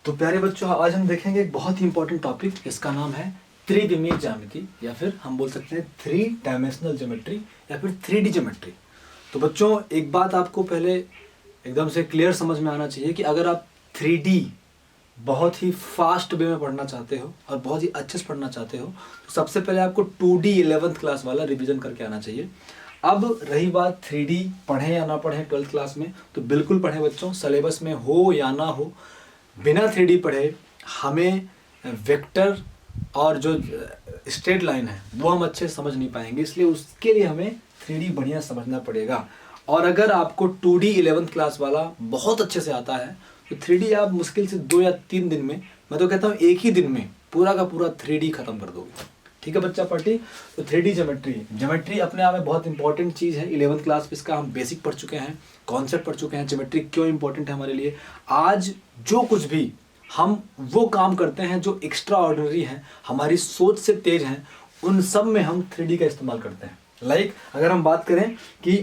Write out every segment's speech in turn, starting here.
तो प्यारे बच्चों, आज हम देखेंगे एक बहुत ही इंपॉर्टेंट टॉपिक। इसका नाम है त्रिविमीय ज्यामिति, या फिर हम बोल सकते हैं 3 डायमेंशनल ज्योमेट्री या फिर 3D ज्योमेट्री। तो बच्चों, एक बात आपको पहले एकदम से क्लियर समझ में आना चाहिए कि अगर आप 3D बहुत ही फास्ट वे में पढ़ना चाहते हो और बहुत ही अच्छे से पढ़ना चाहते हो तो सबसे पहले आपको 2D 11th क्लास वाला रिवीजन करके आना चाहिए। अब रही बात 3D पढ़ें या ना पढ़ें 12th क्लास में, तो बिल्कुल पढ़ें बच्चों, सिलेबस में हो या ना हो। बिना 3D पढ़े हमें वेक्टर और जो स्ट्रेट लाइन है वो हम अच्छे से समझ नहीं पाएंगे, इसलिए उसके लिए हमें 3D बढ़िया समझना पड़ेगा। और अगर आपको 2D 11th क्लास वाला बहुत अच्छे से आता है तो 3D आप मुश्किल से 2 या 3 दिन में, मैं तो कहता हूँ एक ही दिन में पूरा का पूरा 3D खत्म कर दोगे। ठीक है बच्चा पार्टी। तो 3D ज्योमेट्री अपने आप में बहुत इंपॉर्टेंट चीज़ है। 11th क्लास में इसका हम बेसिक पढ़ चुके हैं, कॉन्सेप्ट पढ़ चुके हैं, ज्योमेट्री क्यों इंपॉर्टेंट है हमारे लिए। आज जो कुछ भी हम वो काम करते हैं जो एक्स्ट्रा ऑर्डिनरी है, हमारी सोच से तेज हैं, उन सब में हम 3D का इस्तेमाल करते हैं। लाइक अगर हम बात करें कि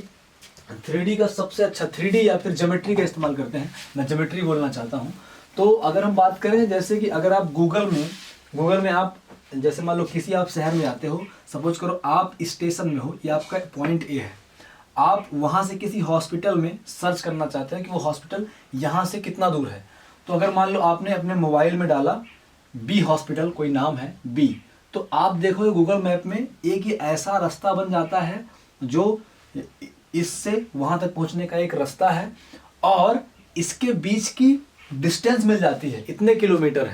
3D का सबसे अच्छा 3D या फिर ज्योमेट्री का इस्तेमाल करते हैं, मैं ज्योमेट्री बोलना चाहता हूँ। तो अगर हम बात करें जैसे कि अगर आप गूगल में आप जैसे मान लो किसी आप शहर में आते हो, सपोज करो आप स्टेशन में हो, ये आपका पॉइंट ए है, आप वहाँ से किसी हॉस्पिटल में सर्च करना चाहते हैं कि वो हॉस्पिटल यहाँ से कितना दूर है। तो अगर मान लो आपने अपने मोबाइल में डाला बी हॉस्पिटल, कोई नाम है बी, तो आप देखोगे गूगल मैप में एक ये ऐसा रास्ता बन जाता है जो इससे वहाँ तक पहुँचने का एक रास्ता है और इसके बीच की डिस्टेंस मिल जाती है, इतने किलोमीटर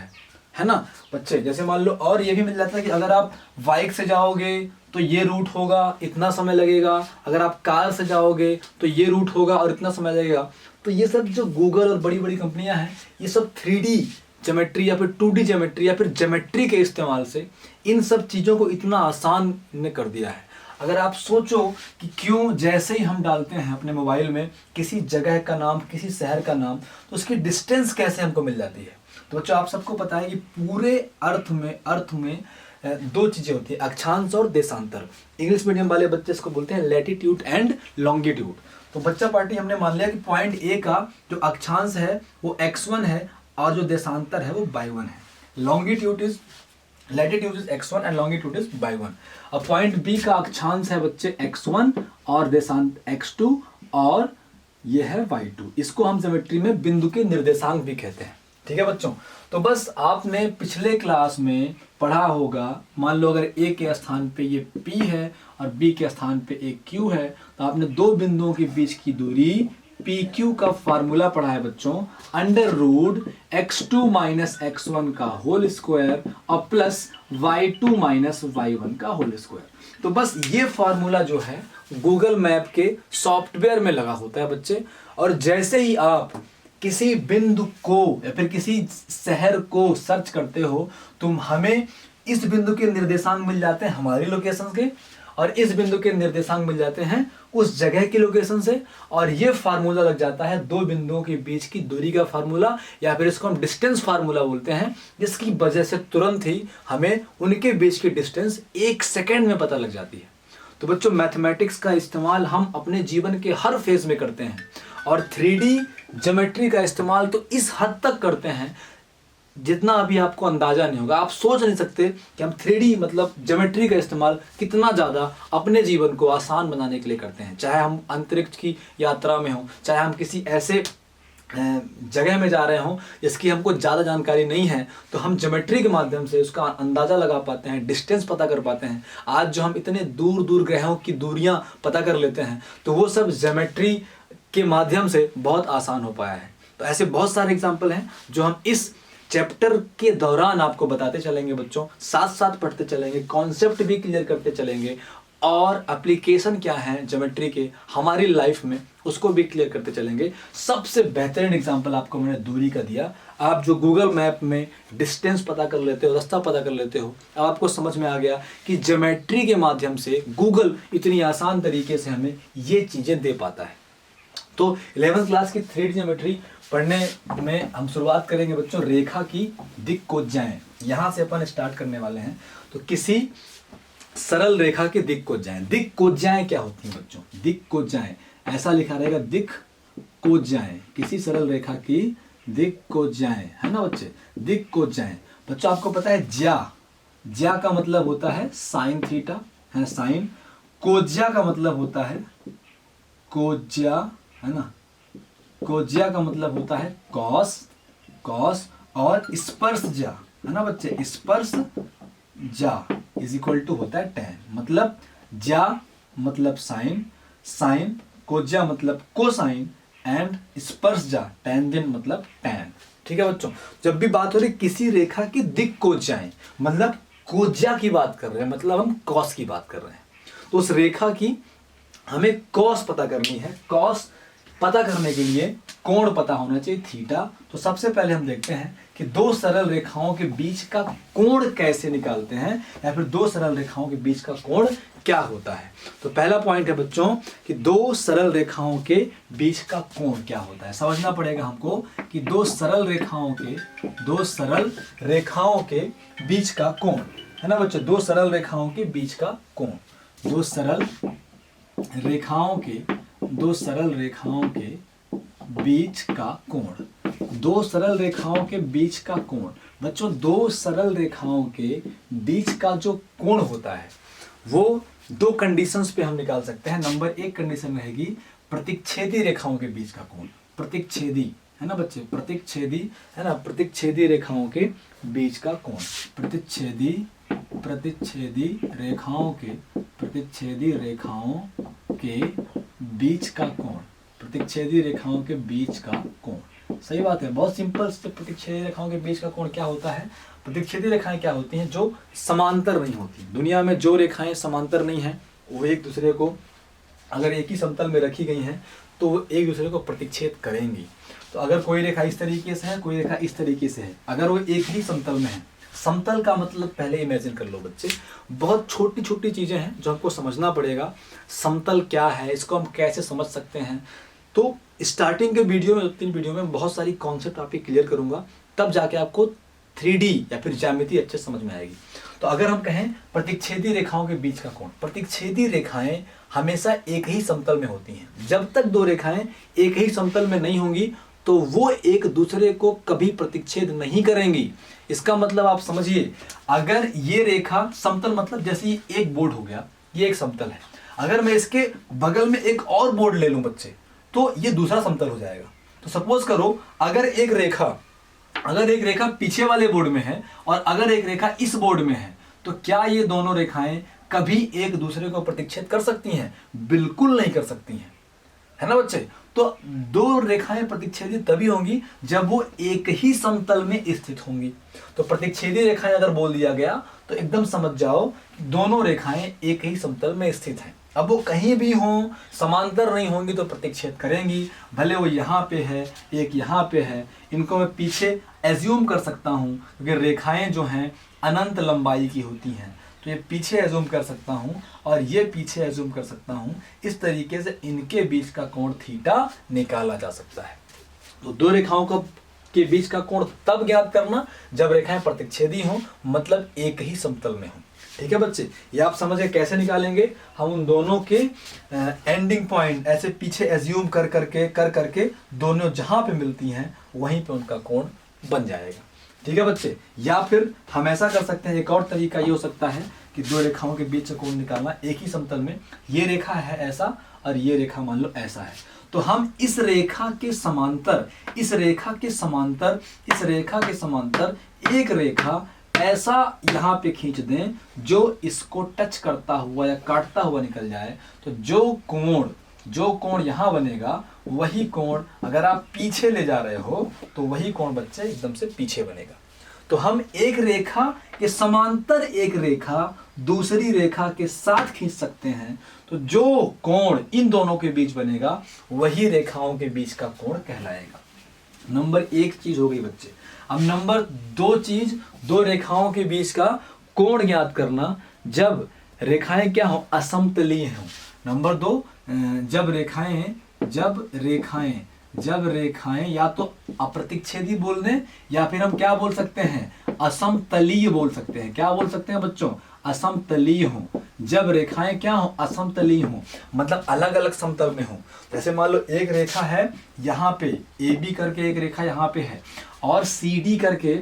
है ना बच्चे। जैसे मान लो, और ये भी मिल जाता है कि अगर आप बाइक से जाओगे तो ये रूट होगा, इतना समय लगेगा, अगर आप कार से जाओगे तो ये रूट होगा और इतना समय लगेगा। तो ये सब जो गूगल और बड़ी बड़ी कंपनियां हैं, ये सब 3D ज्योमेट्री या फिर 2D ज्योमेट्री या फिर ज्योमेट्री के इस्तेमाल से इन सब चीज़ों को इतना आसान ने कर दिया है। अगर आप सोचो कि क्यों जैसे ही हम डालते हैं अपने मोबाइल में किसी जगह का नाम, किसी शहर का नाम, तो उसकी डिस्टेंस कैसे हमको मिल जाती है। तो बच्चों, आप सबको पता है कि पूरे अर्थ में 2 चीज़ें होती है, अक्षांश और देशांतर। इंग्लिश मीडियम वाले बच्चे इसको बोलते हैं लैटिट्यूड एंड लॉन्गिट्यूड। तो बच्चा पार्टी हमने मान लिया कि पॉइंट ए का जो अक्षांश है वो x1 है और जो देशांतर है वो y1 है। Latitude is x1 and longitude is y1। अब पॉइंट बी का अक्षांश है बच्चे x1 और देशांत x2 और ये है y2। इसको हम ज्योमेट्री में बिंदु के निर्देशांक भी कहते हैं। ठीक है बच्चों। तो बस आपने पिछले क्लास में पढ़ा होगा, मान लो अगर ए के स्थान पे ये P है और B के स्थान पे एक Q है, तो आपने 2 बिंदुओं के बीच की दूरी PQ का फार्मूला पढ़ा है बच्चों, √x2 माइनस x1 का होल स्क्वायर और प्लस y2 माइनस y1 का होल स्क्वायर। तो बस ये फार्मूला जो है गूगल मैप के सॉफ्टवेयर में लगा होता है बच्चे, और जैसे ही आप किसी बिंदु को या फिर किसी शहर को सर्च करते हो तो हमें इस बिंदु के निर्देशांक मिल जाते हैं हमारी लोकेशन के, और इस बिंदु के निर्देशांक मिल जाते हैं उस जगह की लोकेशन से, और ये फार्मूला लग जाता है 2 बिंदुओं के बीच की दूरी का फार्मूला, या फिर इसको हम डिस्टेंस फार्मूला बोलते हैं, जिसकी वजह से तुरंत ही हमें उनके बीच की डिस्टेंस 1 सेकेंड में पता लग जाती है। तो बच्चों, मैथमेटिक्स का इस्तेमाल हम अपने जीवन के हर फेज में करते हैं, और 3D ज्योमेट्री का इस्तेमाल तो इस हद तक करते हैं जितना अभी आपको अंदाजा नहीं होगा। आप सोच नहीं सकते कि हम 3D मतलब ज्योमेट्री का इस्तेमाल कितना ज़्यादा अपने जीवन को आसान बनाने के लिए करते हैं। चाहे हम अंतरिक्ष की यात्रा में हों, चाहे हम किसी ऐसे जगह में जा रहे हों जिसकी हमको ज़्यादा जानकारी नहीं है, तो हम ज्योमेट्री के माध्यम से उसका अंदाज़ा लगा पाते हैं, डिस्टेंस पता कर पाते हैं। आज जो हम इतने दूर दूर ग्रहों की दूरियाँ पता कर लेते हैं, तो वो सब ज्योमेट्री के माध्यम से बहुत आसान हो पाया है। तो ऐसे बहुत सारे एग्जाम्पल हैं जो हम इस चैप्टर के दौरान आपको बताते चलेंगे बच्चों, साथ साथ पढ़ते चलेंगे, कॉन्सेप्ट भी क्लियर करते चलेंगे, और एप्लीकेशन क्या है ज्योमेट्री के हमारी लाइफ में उसको भी क्लियर करते चलेंगे। सबसे बेहतरीन एग्जांपल आपको मैंने दूरी का दिया। आप जो गूगल मैप में डिस्टेंस पता कर लेते हो, रास्ता पता कर लेते हो, अब आपको समझ में आ गया कि ज्योमेट्री के माध्यम से गूगल इतनी आसान तरीके से हमें ये चीज़ें दे पाता है। तो 11th क्लास की 3D ज्योमेट्री पढ़ने में हम शुरुआत करेंगे बच्चों रेखा की दिक्कोज्जाएं। यहाँ से अपन स्टार्ट करने वाले हैं। तो किसी सरल रेखा की दिक्कोज्जाएं। दिक्कोज्जाएं क्या होती हैं बच्चों? दिक्कोज्जाएं ऐसा लिखा रहेगा, दिक्कोज्जाएं, किसी सरल रेखा की दिक्कोज्जाएं, है ना बच्चे, दिक्कोज्जाएं। बच्चों आपको पता है ज्या का मतलब होता है साइन थीटा, है साइन। कोज्या का मतलब होता है कोज्या, है ना, कोज्या का मतलब होता है कॉस, कॉस। और स्पर्श जा, है ना बच्चे, स्पर्श जा इज इक्वल टू होता है टैन। मतलब जा मतलब साइन, साइन, कोज्या मतलब कोसाइन एंड स्पर्श जा टैन दिन मतलब टैन। ठीक है बच्चों, जब भी बात हो रही किसी रेखा की दिक कोज्याएं, मतलब कोज्या की बात कर रहे हैं, मतलब हम कॉस की बात कर रहे हैं। तो उस रेखा की हमें कॉस पता करनी है। कॉस पता करने के लिए कोण पता होना चाहिए थीटा। तो सबसे पहले हम देखते हैं कि दो सरल रेखाओं के बीच का कोण कैसे निकालते हैं, या फिर दो सरल रेखाओं के बीच का कोण क्या होता है। तो पहला पॉइंट है बच्चों कि दो सरल रेखाओं के बीच का कोण क्या होता है। समझना पड़ेगा हमको कि दो सरल रेखाओं के बीच का कोण, है ना बच्चों, दो सरल रेखाओं के बीच का कोण, दो सरल रेखाओं के बीच का कोण, दो सरल रेखाओं के बीच का कोण। बच्चों दो सरल रेखाओं के बीच का जो कोण होता है वो दो कंडीशंस पे हम निकाल सकते हैं। नंबर एक कंडीशन रहेगी प्रतिच्छेदी रेखाओं के बीच का कोण, प्रतिच्छेदी, है ना बच्चे, प्रतिच्छेदी, है ना, प्रतिच्छेदी रेखाओं के बीच का कोण, प्रतिच्छेदी रेखाओं के बीच का कोण, प्रतिच्छेदी रेखाओं के बीच का कोण। सही बात है, बहुत सिंपल से। प्रतिच्छेदी रेखाओं के बीच का कोण क्या होता है? प्रतिच्छेदी रेखाएं क्या होती हैं? जो समांतर नहीं होती। दुनिया में जो रेखाएं समांतर नहीं हैं वो एक दूसरे को अगर एक ही समतल में रखी गई हैं तो वो एक दूसरे को प्रतिच्छेद करेंगी। तो अगर कोई रेखा इस तरीके से है, कोई रेखा इस तरीके से है, अगर वो एक ही समतल में है, समतल का मतलब पहले इमेजिन कर लो बच्चे, बहुत छोटी छोटी चीजें हैं जो हमको समझना पड़ेगा। समतल क्या है, इसको हम कैसे समझ सकते हैं। तो स्टार्टिंग के वीडियो में, 2-3 वीडियो में बहुत सारी कॉन्सेप्ट आपकी क्लियर करूंगा, तब जाके आपको 3D या फिर ज्यामिति अच्छे समझ में आएगी। तो अगर हम कहें प्रतिच्छेदी रेखाओं के बीच का कोण, प्रतिच्छेदी रेखाएं हमेशा एक ही समतल में होती हैं। जब तक दो रेखाएं एक ही समतल में नहीं होंगी तो वो एक दूसरे को कभी प्रतिच्छेद नहीं करेंगी। इसका मतलब आप समझिए, अगर ये रेखा समतल, मतलब जैसे ये एक बोर्ड हो गया, ये एक समतल है, अगर मैं इसके बगल में एक और बोर्ड ले लूं बच्चे तो ये दूसरा समतल हो जाएगा। तो सपोज करो अगर एक रेखा पीछे वाले बोर्ड में है और अगर एक रेखा इस बोर्ड में है, तो क्या ये दोनों रेखाएं कभी एक दूसरे को प्रतिच्छेद कर सकती हैं? बिल्कुल नहीं कर सकती हैं, है ना बच्चे। तो दो रेखाएं प्रतिच्छेदी तभी होंगी जब वो एक ही समतल में स्थित होंगी। तो प्रतिच्छेदी रेखाएं अगर बोल दिया गया तो एकदम समझ जाओ दोनों रेखाएं एक ही समतल में स्थित हैं। अब वो कहीं भी हों, समांतर नहीं होंगी तो प्रतिच्छेद करेंगी। भले वो यहाँ पे है, एक यहाँ पे है, इनको मैं पीछे एज्यूम कर सकता हूँ क्योंकि रेखाएं जो हैं अनंत लंबाई की होती हैं, तो ये पीछे एज्यूम कर सकता हूँ और ये पीछे एज्यूम कर सकता हूँ। इस तरीके से इनके बीच का कोण थीटा निकाला जा सकता है। तो दो रेखाओं के बीच का कोण तब ज्ञात करना जब रेखाएं प्रतिच्छेदी हों, मतलब एक ही समतल में हों। ठीक है बच्चे, ये आप समझे कैसे निकालेंगे। हम उन दोनों के एंडिंग पॉइंट ऐसे पीछे एज्यूम कर करके दोनों जहां पे मिलती हैं वहीं पे उनका कोण बन जाएगा। ठीक है बच्चे, या फिर हम ऐसा कर सकते हैं, एक और तरीका ये हो सकता है कि दो रेखाओं के बीच का कोण निकालना एक ही समतल में, ये रेखा है ऐसा और ये रेखा मान लो ऐसा है, तो हम इस रेखा के समांतर एक रेखा ऐसा यहाँ पे खींच दें जो इसको टच करता हुआ या काटता हुआ निकल जाए। तो जो कोण यहाँ बनेगा वही कोण अगर आप पीछे ले जा रहे हो तो वही कोण बच्चे एकदम से पीछे बनेगा। तो हम एक रेखा के समांतर एक रेखा दूसरी रेखा के साथ खींच सकते हैं, तो जो कोण इन दोनों के बीच बनेगा वही रेखाओं के बीच का कोण कहलाएगा। नंबर 1 चीज हो गई बच्चे। अब नंबर 2 चीज, दो रेखाओं के बीच का कोण ज्ञात करना जब रेखाएं क्या हो, असमतलीय हो। नंबर 2, जब रेखाएं या तो अप्रतिच्छेदी बोल दें या फिर हम क्या बोल सकते हैं, असमतलीय बोल सकते हैं। क्या बोल सकते हैं बच्चों? असमतलीय हो। जब रेखाएं क्या हो, असमतलीय हो, मतलब अलग अलग समतल में हो। जैसे मान लो एक रेखा है यहाँ पे, ए बी करके एक रेखा यहाँ पे है, और सी डी करके,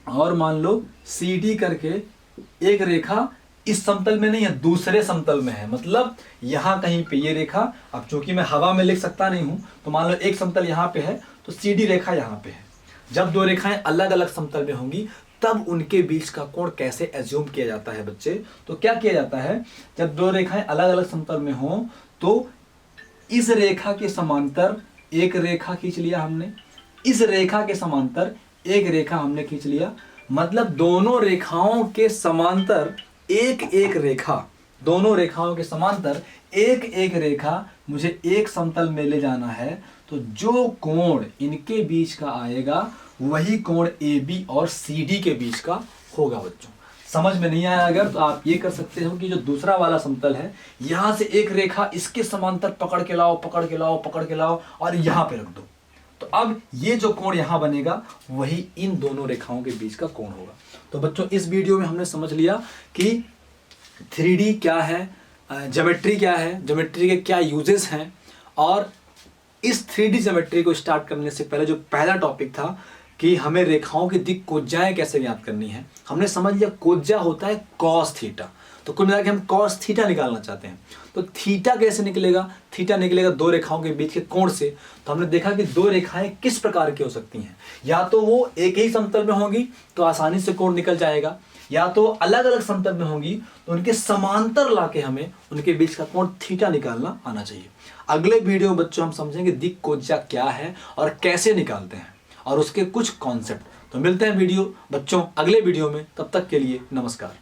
और मान लो सी डी करके एक रेखा इस समतल में नहीं है, दूसरे समतल में है। मतलब यहाँ कहीं पे ये रेखा, अब चूंकि मैं हवा में लिख सकता नहीं हूं, तो मान लो एक समतल यहाँ पे है तो सी डी रेखा यहाँ पे है। जब दो रेखाएं अलग अलग समतल में होंगी तब उनके बीच का कोण कैसे एज्यूम किया जाता है बच्चे? तो क्या किया जाता है, जब दो रेखाएं अलग अलग समतल में हो तो इस रेखा के समांतर एक रेखा खींच लिया हमने, इस रेखा के समांतर एक रेखा हमने खींच लिया। मतलब दोनों रेखाओं के समांतर एक एक रेखा, दोनों रेखाओं के समांतर एक एक रेखा मुझे एक समतल में ले जाना है। तो जो कोण इनके बीच का आएगा वही कोण ए बी और सी डी के बीच का होगा। बच्चों समझ में नहीं आया अगर, तो आप ये कर सकते हो कि जो दूसरा वाला समतल है, यहां से एक रेखा इसके समांतर पकड़ के लाओ, पकड़ के लाओ, पकड़ के लाओ, और यहां पे रख दो। तो अब ये जो कोण यहां बनेगा वही इन दोनों रेखाओं के बीच का कोण होगा। तो बच्चों इस वीडियो में हमने समझ लिया कि 3D क्या है, ज्योमेट्री क्या है, ज्योमेट्री के क्या यूजेस हैं, और इस 3D ज्योमेट्री को स्टार्ट करने से पहले जो पहला टॉपिक था कि हमें रेखाओं की दिक् कोज्जाएं कैसे ज्ञात करनी है, हमने समझ लिया कोज्जा होता है कॉस थीटा। तो कुल मिला के हम कॉस थीटा निकालना चाहते हैं, तो थीटा कैसे निकलेगा? थीटा निकलेगा दो रेखाओं के बीच के कोण से। तो हमने देखा कि दो रेखाएं किस प्रकार की हो सकती हैं, या तो वो एक ही समतल में होंगी तो आसानी से कोण निकल जाएगा, या तो अलग अलग समतल में होंगी तो उनके समांतर लाके हमें उनके बीच का कोण थीटा निकालना आना चाहिए। अगले वीडियो में बच्चों हम समझेंगे दिक् कोज्जा क्या है और कैसे निकालते हैं, और उसके कुछ कॉन्सेप्ट। तो मिलते हैं वीडियो बच्चों अगले वीडियो में, तब तक के लिए नमस्कार।